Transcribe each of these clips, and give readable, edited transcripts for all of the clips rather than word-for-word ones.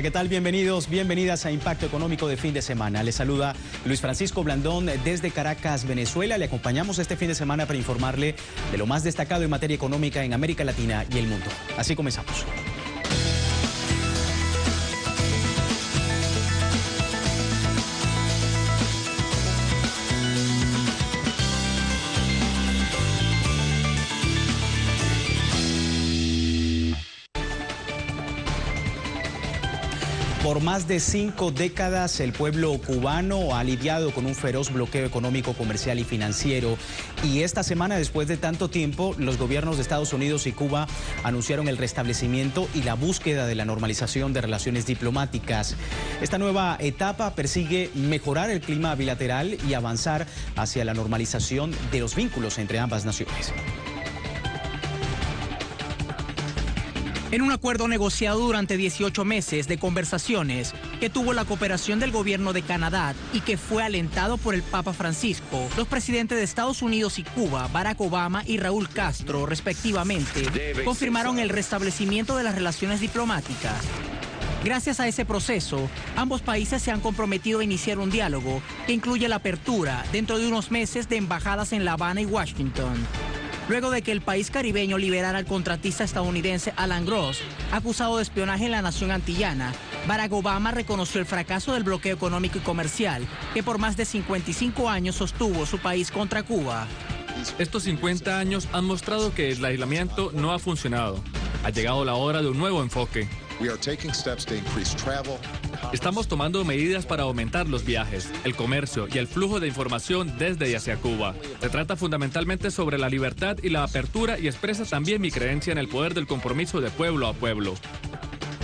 ¿qué tal? Bienvenidos, bienvenidas a Impacto Económico de fin de semana. Les saluda Luis Francisco Blandón desde Caracas, Venezuela. Le acompañamos este fin de semana para informarle de lo más destacado en materia económica en América Latina y el mundo. Así comenzamos. Por más de 5 décadas, el pueblo cubano ha lidiado con un feroz bloqueo económico, comercial y financiero. Y esta semana, después de tanto tiempo, los gobiernos de Estados Unidos y Cuba anunciaron el restablecimiento y la búsqueda de la normalización de relaciones diplomáticas. Esta nueva etapa persigue mejorar el clima bilateral y avanzar hacia la normalización de los vínculos entre ambas naciones. En un acuerdo negociado durante 18 meses de conversaciones que tuvo la cooperación del gobierno de Canadá y que fue alentado por el Papa Francisco, los presidentes de Estados Unidos y Cuba, Barack Obama y Raúl Castro, respectivamente, confirmaron el restablecimiento de las relaciones diplomáticas. Gracias a ese proceso, ambos países se han comprometido a iniciar un diálogo que incluye la apertura, dentro de unos meses, de embajadas en La Habana y Washington. Luego de que el país caribeño liberara al contratista estadounidense Alan Gross, acusado de espionaje en la nación antillana, Barack Obama reconoció el fracaso del bloqueo económico y comercial que por más de 55 años sostuvo su país contra Cuba. Estos 50 años han mostrado que el aislamiento no ha funcionado. Ha llegado la hora de un nuevo enfoque. Estamos tomando medidas para aumentar los viajes, el comercio y el flujo de información desde y hacia Cuba. Se trata fundamentalmente sobre la libertad y la apertura y expresa también mi creencia en el poder del compromiso de pueblo a pueblo.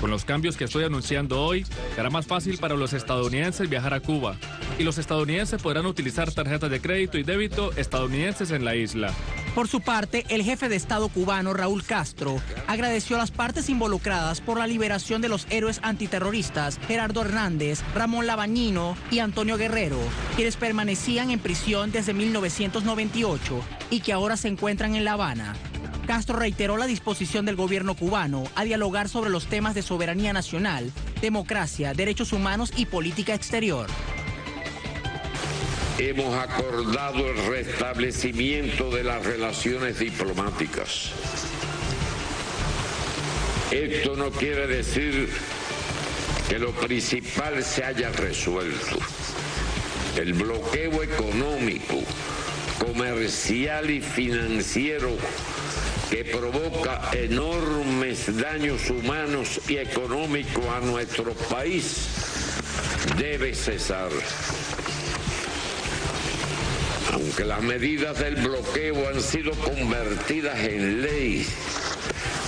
Con los cambios que estoy anunciando hoy, será más fácil para los estadounidenses viajar a Cuba. Y los estadounidenses podrán utilizar tarjetas de crédito y débito estadounidenses en la isla. Por su parte, el jefe de Estado cubano, Raúl Castro, agradeció a las partes involucradas por la liberación de los héroes antiterroristas Gerardo Hernández, Ramón Labañino y Antonio Guerrero, quienes permanecían en prisión desde 1998 y que ahora se encuentran en La Habana. Castro reiteró la disposición del gobierno cubano a dialogar sobre los temas de soberanía nacional, democracia, derechos humanos y política exterior. Hemos acordado el restablecimiento de las relaciones diplomáticas. Esto no quiere decir que lo principal se haya resuelto. El bloqueo económico, comercial y financiero que provoca enormes daños humanos y económicos a nuestro país debe cesar. Aunque las medidas del bloqueo han sido convertidas en ley,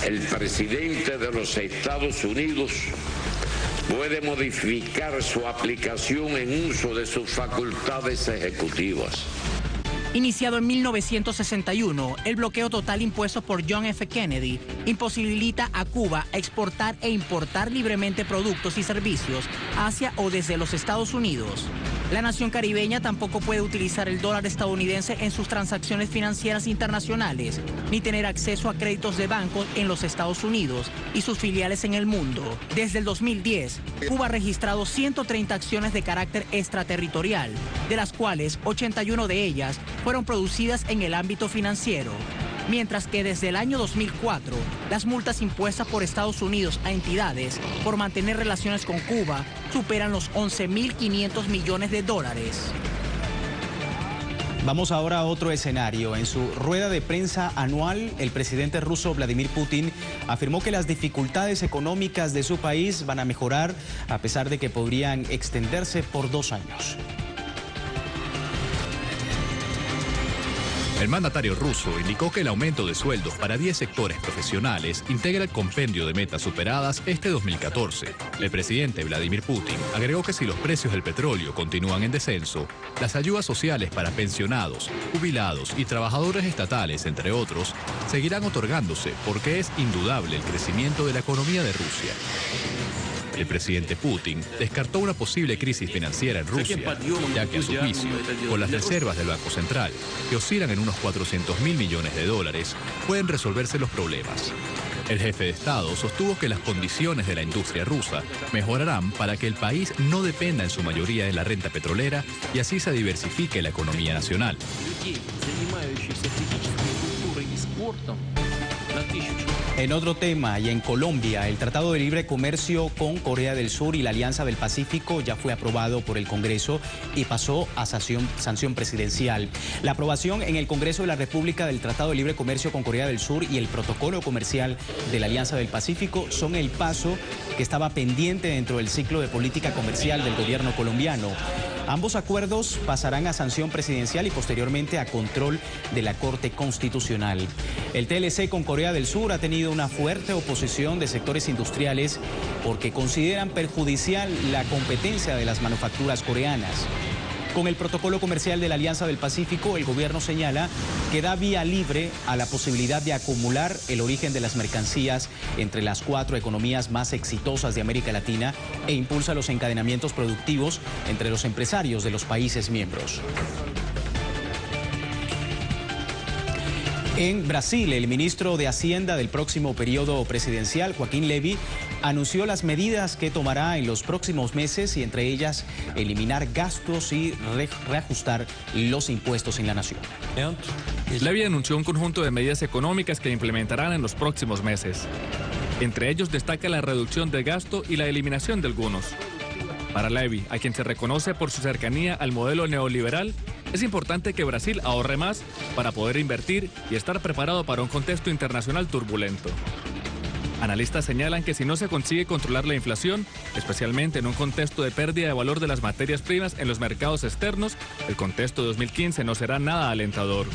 el presidente de los Estados Unidos puede modificar su aplicación en uso de sus facultades ejecutivas. Iniciado en 1961, el bloqueo total impuesto por John F. Kennedy imposibilita a Cuba exportar e importar libremente productos y servicios hacia o desde los Estados Unidos. La nación caribeña tampoco puede utilizar el dólar estadounidense en sus transacciones financieras internacionales, ni tener acceso a créditos de bancos en los Estados Unidos y sus filiales en el mundo. Desde el 2010, Cuba ha registrado 130 acciones de carácter extraterritorial, de las cuales 81 de ellas fueron producidas en el ámbito financiero. Mientras que desde el año 2004, las multas impuestas por Estados Unidos a entidades por mantener relaciones con Cuba superan los 11.500 millones de dólares. Vamos ahora a otro escenario. En su rueda de prensa anual, el presidente ruso Vladimir Putin afirmó que las dificultades económicas de su país van a mejorar a pesar de que podrían extenderse por 2 años. El mandatario ruso indicó que el aumento de sueldos para 10 sectores profesionales integra el compendio de metas superadas este 2014. El presidente Vladimir Putin agregó que si los precios del petróleo continúan en descenso, las ayudas sociales para pensionados, jubilados y trabajadores estatales, entre otros, seguirán otorgándose porque es indudable el crecimiento de la economía de Rusia. El presidente Putin descartó una posible crisis financiera en Rusia, ya que a su juicio, con las reservas del Banco Central, que oscilan en unos 400.000 millones de dólares, pueden resolverse los problemas. El jefe de Estado sostuvo que las condiciones de la industria rusa mejorarán para que el país no dependa en su mayoría de la renta petrolera y así se diversifique la economía nacional. En otro tema, y en Colombia, el Tratado de Libre Comercio con Corea del Sur y la Alianza del Pacífico ya fue aprobado por el Congreso y pasó a sanción presidencial. La aprobación en el Congreso de la República del Tratado de Libre Comercio con Corea del Sur y el protocolo comercial de la Alianza del Pacífico son el paso que estaba pendiente dentro del ciclo de política comercial del gobierno colombiano. Ambos acuerdos pasarán a sanción presidencial y posteriormente a control de la Corte Constitucional. El TLC con Corea del Sur ha tenido una fuerte oposición de sectores industriales porque consideran perjudicial la competencia de las manufacturas coreanas. Con el protocolo comercial de la Alianza del Pacífico, el gobierno señala que da vía libre a la posibilidad de acumular el origen de las mercancías entre las 4 economías más exitosas de América Latina e impulsa los encadenamientos productivos entre los empresarios de los países miembros. En Brasil, el ministro de Hacienda del próximo periodo presidencial, Joaquín Levy, anunció las medidas que tomará en los próximos meses y entre ellas eliminar gastos y reajustar los impuestos en la nación. Levy anunció un conjunto de medidas económicas que implementarán en los próximos meses. Entre ellos destaca la reducción de gasto y la eliminación de algunos. Para Levy, a quien se reconoce por su cercanía al modelo neoliberal, es importante que Brasil ahorre más para poder invertir y estar preparado para un contexto internacional turbulento. Analistas señalan que si no se consigue controlar la inflación, especialmente en un contexto de pérdida de valor de las materias primas en los mercados externos, el contexto de 2015 no será nada alentador.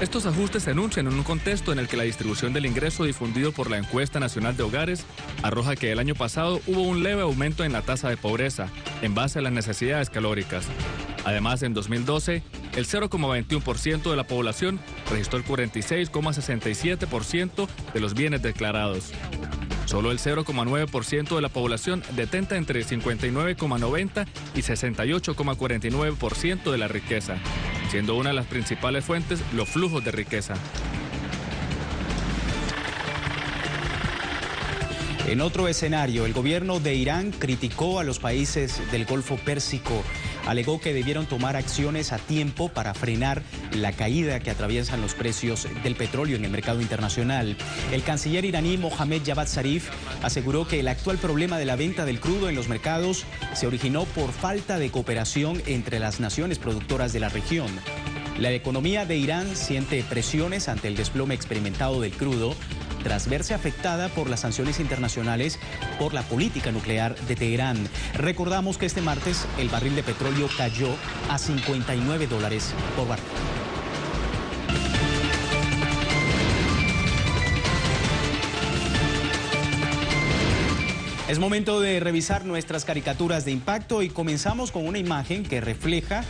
Estos ajustes se anuncian en un contexto en el que la distribución del ingreso difundido por la Encuesta Nacional de Hogares arroja que el año pasado hubo un leve aumento en la tasa de pobreza, en base a las necesidades calóricas. Además, en 2012, el 0,21% de la población registró el 46,67% de los bienes declarados. Solo el 0,9% de la población detenta entre 59,90 y 68,49% de la riqueza, siendo una de las principales fuentes los flujos de riqueza. En otro escenario, el gobierno de Irán criticó a los países del Golfo Pérsico. Alegó que debieron tomar acciones a tiempo para frenar la caída que atraviesan los precios del petróleo en el mercado internacional. El canciller iraní Mohammad Javad Zarif aseguró que el actual problema de la venta del crudo en los mercados se originó por falta de cooperación entre las naciones productoras de la región. La economía de Irán siente presiones ante el desplome experimentado del crudo, tras verse afectada por las sanciones internacionales por la política nuclear de Teherán. Recordamos que este martes el barril de petróleo cayó a $59 por barril. Es momento de revisar nuestras caricaturas de impacto y comenzamos con una imagen que refleja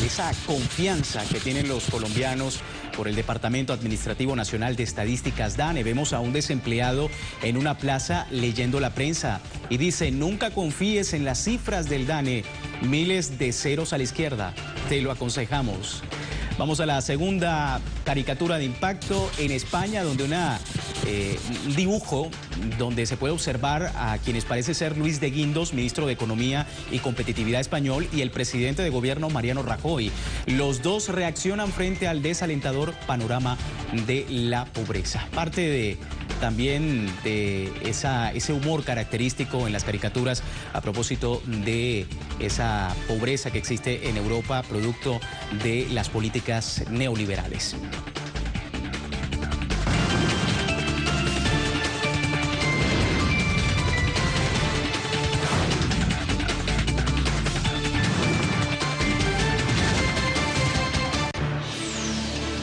esa confianza que tienen los colombianos por el Departamento Administrativo Nacional de Estadísticas DANE. Vemos a un desempleado en una plaza leyendo la prensa y dice: nunca confíes en las cifras del DANE, miles de ceros a la izquierda, te lo aconsejamos. Vamos a la segunda caricatura de impacto en España, donde un dibujo donde se puede observar a quienes parece ser Luis de Guindos, ministro de Economía y Competitividad español, y el presidente de gobierno Mariano Rajoy. Los dos reaccionan frente al desalentador panorama de la pobreza. Parte también de ese humor característico en las caricaturas a propósito de esa pobreza que existe en Europa producto de las políticas neoliberales.